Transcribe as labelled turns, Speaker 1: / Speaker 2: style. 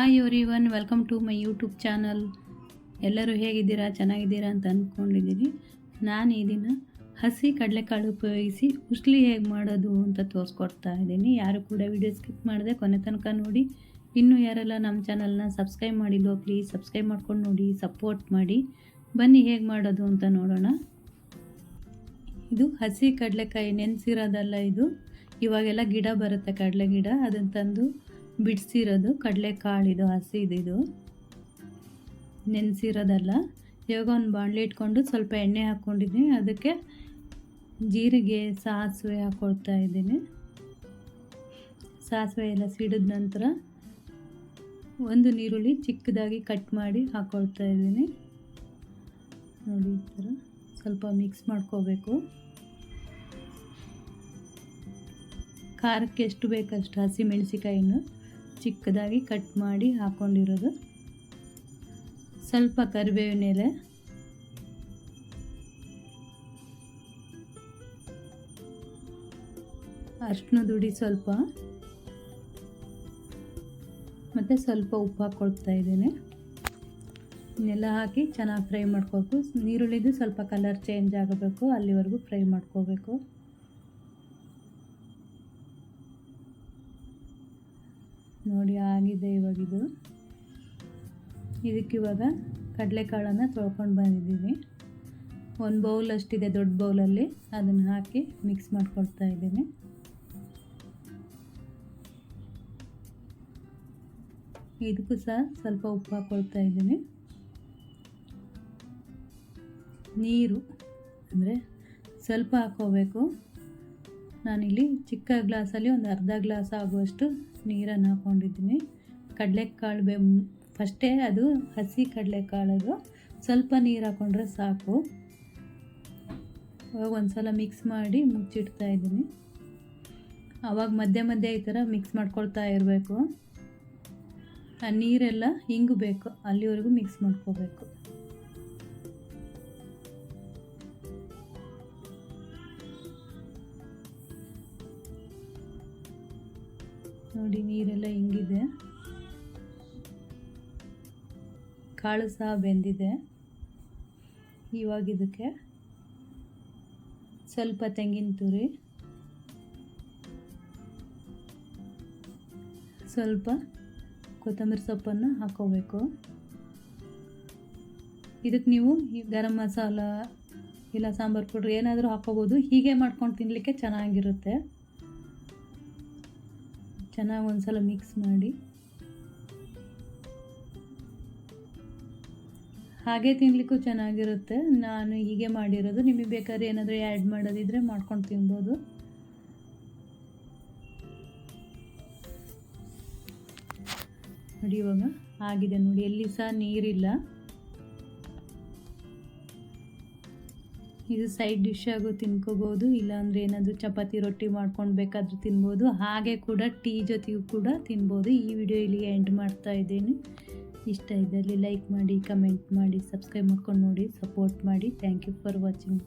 Speaker 1: Hi everyone, welcome to my YouTube channel. ಎಲ್ಲರೂ ಹೇಗಿದ್ದೀರಾ? ಚೆನ್ನಾಗಿದ್ದೀರಾ ಅಂತ ಅಂದ್ಕೊಂಡಿದ್ದೀನಿ. ನಾನು ಈ ದಿನ ಹಸಿ ಕಡಲೆಕಾಳು ಉಪಯೋಗಿಸಿ ಉಸ್ಲಿ ಹೇಗೆ ಮಾಡೋದು ಅಂತ ತೋರಿಸ್ಕೊಡ್ತಾ ಇದ್ದೀನಿ. ಯಾರು ಕೂಡ ವಿಡಿಯೋ ಸ್ಕಿಪ್ ಮಾಡದೆ ಕೊನೆ ತನಕ ನೋಡಿ. ಇನ್ನೂ ಯಾರೆಲ್ಲ ನಮ್ಮ ಚಾನಲ್ನ ಸಬ್ಸ್ಕ್ರೈಬ್ ಮಾಡಿಲ್ವೋ ಪ್ಲೀಸ್ ಸಬ್ಸ್ಕ್ರೈಬ್ ಮಾಡ್ಕೊಂಡು ನೋಡಿ, ಸಪೋರ್ಟ್ ಮಾಡಿ. ಬನ್ನಿ ಹೇಗೆ ಮಾಡೋದು ಅಂತ ನೋಡೋಣ. ಇದು ಹಸಿ ಕಡಲೆಕಾಯಿ, ನೆನೆಸಿರೋದಲ್ಲ. ಇದು ಇವಾಗೆಲ್ಲ ಗಿಡ ಬರುತ್ತೆ, ಕಡಲೆ ಗಿಡ, ಅದನ್ನು ತಂದು ಬಿಡಿಸಿರೋದು ಕಡಲೆಕಾಳು. ಇದು ಹಸಿದು, ನೆನೆಸಿರೋದಲ್ಲ. ಇವಾಗ ಒಂದು ಬಾಣಲೆ ಇಟ್ಕೊಂಡು ಸ್ವಲ್ಪ ಎಣ್ಣೆ ಹಾಕ್ಕೊಂಡಿದ್ದೀನಿ. ಅದಕ್ಕೆ ಜೀರಿಗೆ, ಸಾಸಿವೆ ಹಾಕ್ಕೊಳ್ತಾ ಇದ್ದೀನಿ. ಸಾಸಿವೆ ಎಲ್ಲ ಸಿಡಿದ ನಂತರ ಒಂದು ಈರುಳ್ಳಿ ಚಿಕ್ಕದಾಗಿ ಕಟ್ ಮಾಡಿ ಹಾಕ್ಕೊಳ್ತಾ ಇದ್ದೀನಿ. ನೋಡಿ, ಈ ಥರ ಸ್ವಲ್ಪ ಮಿಕ್ಸ್ ಮಾಡ್ಕೋಬೇಕು. ಖಾರಕ್ಕೆ ಎಷ್ಟು ಬೇಕಷ್ಟು ಹಸಿ ಮೆಣಸಿಕಾಯಿನ ಚಿಕ್ಕದಾಗಿ ಕಟ್ ಮಾಡಿ ಹಾಕ್ಕೊಂಡಿರೋದು. ಸ್ವಲ್ಪ ಕರಿಬೇವಿನ ಎಲೆ, ಅರಿಶಿಣದ ಹುಡಿ ಸ್ವಲ್ಪ, ಮತ್ತು ಸ್ವಲ್ಪ ಉಪ್ಪು ಹಾಕ್ಕೊಳ್ತಾ ಇದ್ದೀನಿ. ಇದನ್ನೆಲ್ಲ ಹಾಕಿ ಚೆನ್ನಾಗಿ ಫ್ರೈ ಮಾಡ್ಕೋಬೇಕು. ಈರುಳ್ಳಿದು ಸ್ವಲ್ಪ ಕಲರ್ ಚೇಂಜ್ ಆಗಬೇಕು, ಅಲ್ಲಿವರೆಗೂ ಫ್ರೈ ಮಾಡ್ಕೋಬೇಕು. ನೋಡಿ, ಆಗಿದೆ ಇವಾಗಿದು. ಇದಕ್ಕಿವಾಗ ಕಡಲೆಕಾಳನ್ನು ತೊಳ್ಕೊಂಡು ಬಂದಿದ್ದೀನಿ. ಒಂದು ಬೌಲ್ ಅಷ್ಟಿದೆ, ದೊಡ್ಡ ಬೌಲಲ್ಲಿ. ಅದನ್ನು ಹಾಕಿ ಮಿಕ್ಸ್ ಮಾಡ್ಕೊಳ್ತಾ ಇದ್ದೀನಿ. ಇದಕ್ಕೂ ಸಹ ಸ್ವಲ್ಪ ಉಪ್ಪು ಹಾಕ್ಕೊಳ್ತಾ ಇದ್ದೀನಿ. ನೀರು ಅಂದರೆ ಸ್ವಲ್ಪ ಹಾಕ್ಕೋಬೇಕು. ನಾನಿಲ್ಲಿ ಚಿಕ್ಕ ಗ್ಲಾಸಲ್ಲಿ ಒಂದು ಅರ್ಧ ಗ್ಲಾಸ್ ಆಗುವಷ್ಟು ನೀರನ್ನು ಹಾಕ್ಕೊಂಡಿದ್ದೀನಿ. ಕಡಲೆಕಾಳು ಫಸ್ಟೇ ಅದು ಹಸಿ ಕಡಲೆಕಾಳದು, ಸ್ವಲ್ಪ ನೀರು ಹಾಕ್ಕೊಂಡ್ರೆ ಸಾಕು. ಇವಾಗ ಒಂದು ಸಲ ಮಿಕ್ಸ್ ಮಾಡಿ ಮುಚ್ಚಿಡ್ತಾ ಇದ್ದೀನಿ. ಆವಾಗ ಮಧ್ಯೆ ಮಧ್ಯೆ ಈ ಥರ ಮಿಕ್ಸ್ ಮಾಡ್ಕೊಳ್ತಾ ಇರಬೇಕು. ಆ ನೀರೆಲ್ಲ ಇಂಗಬೇಕು, ಅಲ್ಲಿವರೆಗೂ ಮಿಕ್ಸ್ ಮಾಡ್ಕೋಬೇಕು. ನೋಡಿ, ನೀರೆಲ್ಲ ಹಿಂಗಿದೆ. ಕಾಳು ಸಹ ಬೆಂದಿದೆ. ಇವಾಗ ಇದಕ್ಕೆ ಸ್ವಲ್ಪ ತೆಂಗಿನ ತುರಿ, ಸ್ವಲ್ಪ ಕೊತ್ತಂಬರಿ ಸೊಪ್ಪನ್ನು ಹಾಕ್ಕೋಬೇಕು. ಇದಕ್ಕೆ ನೀವು ಗರಂ ಮಸಾಲ ಇಲ್ಲ ಸಾಂಬಾರು ಪೌಡ್ರ್ ಏನಾದರೂ ಹಾಕ್ಕೋಬೋದು. ಹೀಗೆ ಮಾಡ್ಕೊಂಡು ತಿನ್ನಲಿಕ್ಕೆ ಚೆನ್ನಾಗಿರುತ್ತೆ. ಚೆನ್ನಾಗಿ ಒಂದು ಸಲ ಮಿಕ್ಸ್ ಮಾಡಿ. ಹಾಗೆ ತಿನ್ನಲಿಕ್ಕೂ ಚೆನ್ನಾಗಿರುತ್ತೆ. ನಾನು ಹೀಗೆ ಮಾಡಿರೋದು. ನಿಮಗೆ ಬೇಕಾದ್ರೆ ಏನಾದರೂ ಆ್ಯಡ್ ಮಾಡೋದಿದ್ರೆ ಮಾಡ್ಕೊಂಡು ತಿನ್ಬೋದು. ನೋಡಿ, ಇವಾಗ ಆಗಿದೆ. ನೋಡಿ, ಎಲ್ಲಿ ಸಹ ನೀರಿಲ್ಲ. ಇದು ಸೈಡ್ ಡಿಶ್ ಆಗು ತಿನ್ಕೋಬೋದು, ಇಲ್ಲಾಂದರೆ ಏನಾದರೂ ಚಪಾತಿ ರೊಟ್ಟಿ ಮಾಡ್ಕೊಂಡು ಬೇಕಾದರೂ ತಿನ್ಬೋದು. ಹಾಗೆ ಕೂಡ ಟೀ ಜೊತೆಗೂ ಕೂಡ ತಿನ್ಬೋದು. ಈ ವಿಡಿಯೋ ಇಲ್ಲಿಗೆ ಎಂಡ್ ಮಾಡ್ತಾ ಇದ್ದೀನಿ. ಇಷ್ಟ ಇದ್ದಲ್ಲಿ ಲೈಕ್ ಮಾಡಿ, ಕಮೆಂಟ್ ಮಾಡಿ, ಸಬ್ಸ್ಕ್ರೈಬ್ ಮಾಡ್ಕೊಂಡು ನೋಡಿ, ಸಪೋರ್ಟ್ ಮಾಡಿ. Thank you for watching.